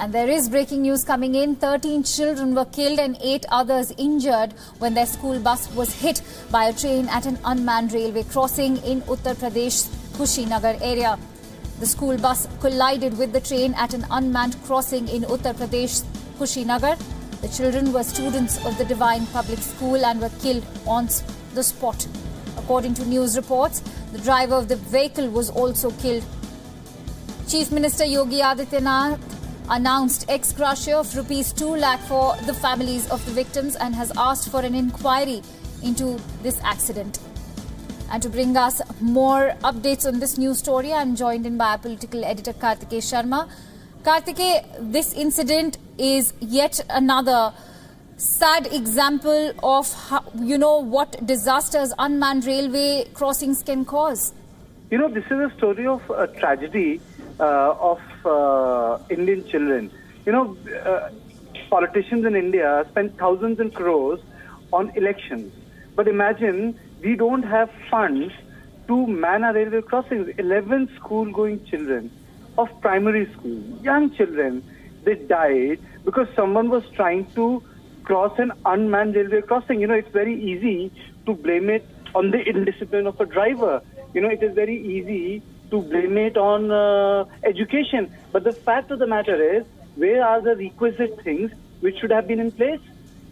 And there is breaking news coming in. 13 children were killed and 8 others injured when their school bus was hit by a train at an unmanned railway crossing in Uttar Pradesh's Kushinagar area. The school bus collided with the train at an unmanned crossing in Uttar Pradesh's Kushinagar. The children were students of the Divine Public School and were killed on the spot. According to news reports, the driver of the vehicle was also killed. Chief Minister Yogi Adityanath announced ex gratia of ₹2 lakh for the families of the victims and has asked for an inquiry into this accident. And to bring us more updates on this news story, I am joined in by our political editor Kartikeya Sharma. Kartikeya, this incident is yet another sad example of how, what disasters unmanned railway crossings can cause. This is a story of a tragedy of Indian children. Politicians in India spend thousands and crores on elections. But imagine we don't have funds to man our railway crossings. 11 school-going children of primary school, young children, they died because someone was trying to cross an unmanned railway crossing. It's very easy to blame it on the indiscipline of a driver. It is very easy to blame it on education. But the fact of the matter is, where are the requisite things which should have been in place?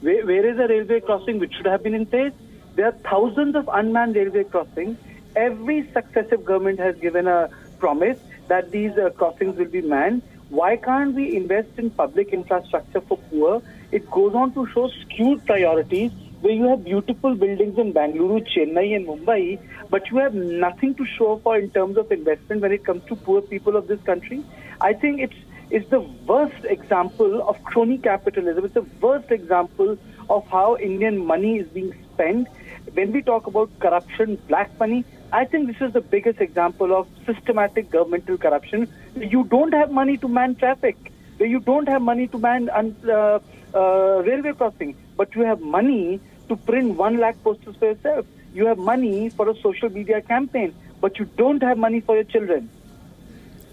Where is a railway crossing which should have been in place? There are thousands of unmanned railway crossings. Every successive government has given a promise that these crossings will be manned. Why can't we invest in public infrastructure for poor? It goes on to show skewed priorities, where you have beautiful buildings in Bangalore, Chennai and Mumbai, but you have nothing to show for in terms of investment when it comes to poor people of this country. I think it's the worst example of crony capitalism. It's the worst example of how Indian money is being spent. When we talk about corruption, black money, I think this is the biggest example of systematic governmental corruption. You don't have money to man traffic, where you don't have money to man railway crossing, but you have money to print 1 lakh posters for yourself. You have money for a social media campaign, but you don't have money for your children.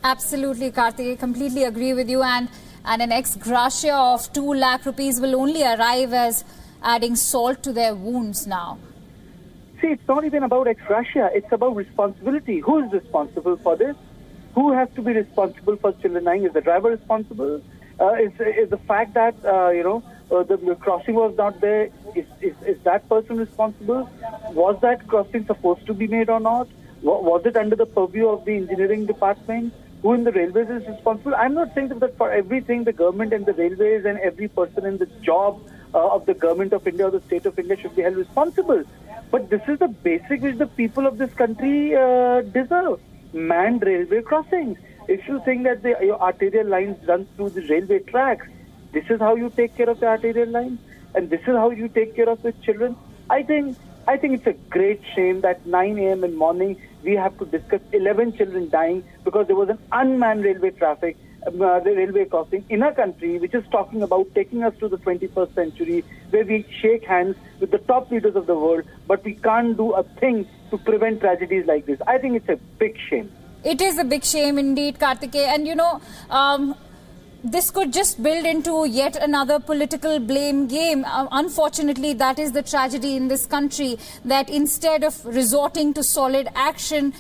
Absolutely, Kartikeya, completely agree with you. And an ex gratia of ₹2 lakh will only arrive as adding salt to their wounds now. See, it's not even about ex gratia. It's about responsibility. Who is responsible for this? Who has to be responsible for children dying? Is the driver responsible? Is the fact that, the crossing was not there, is that person responsible? Was that crossing supposed to be made or not? Was it under the purview of the engineering department? Who in the railways is responsible? I'm not saying that for everything the government and the railways and every person in the job of the government of India or the state of India should be held responsible. But this is the basic which the people of this country deserve. Manned railway crossings. If you think that your arterial lines run through the railway tracks, this is how you take care of the arterial lines, and this is how you take care of the children. I think it's a great shame that 9 a.m. in morning we have to discuss 11 children dying because there was an unmanned railway the railway crossing in a country which is talking about taking us to the 21st century, where we shake hands with the top leaders of the world, but we can't do a thing to prevent tragedies like this. I think it's a big shame. It is a big shame indeed, Kartikeya. And this could just build into yet another political blame game. Unfortunately, that is the tragedy in this country, that instead of resorting to solid action,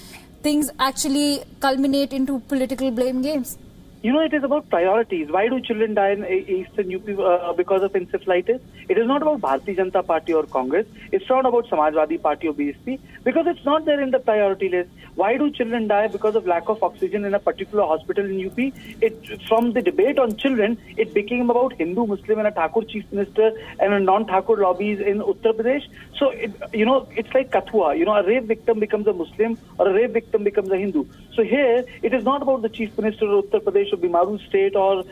things actually culminate into political blame games. It is about priorities. Why do children die in Eastern UP because of encephalitis? It is not about Bharatiya Janata Party or Congress. It's not about Samajwadi Party or BSP, because it's not there in the priority list. Why do children die because of lack of oxygen in a particular hospital in UP? From the debate on children, it became about Hindu, Muslim and a Thakur chief minister and a non-Thakur lobbies in Uttar Pradesh. So, it's like Kathua. A rape victim becomes a Muslim or a rape victim becomes a Hindu. So here, it is not about the chief minister of Uttar Pradesh or Bimaru state or,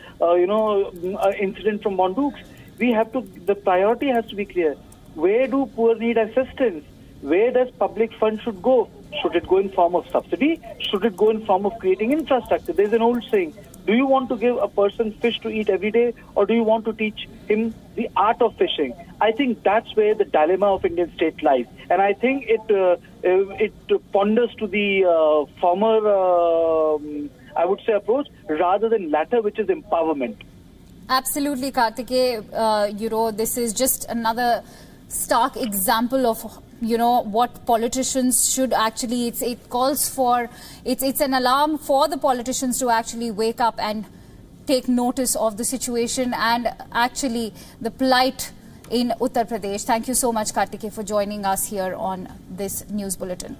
incident from Mondukes. The priority has to be clear. Where do poor need assistance? Where does public fund should go? Should it go in form of subsidy? Should it go in form of creating infrastructure? There's an old saying, do you want to give a person fish to eat every day, or do you want to teach him the art of fishing? I think that's where the dilemma of Indian state lies. And I think it ponders to the former, I would say, approach rather than latter, which is empowerment. Absolutely, Kartikeya. This is just another stark example of, what politicians should actually, it calls for, it's an alarm for the politicians to actually wake up and take notice of the situation and actually the plight in Uttar Pradesh. Thank you so much, Kartikeya, for joining us here on this news bulletin.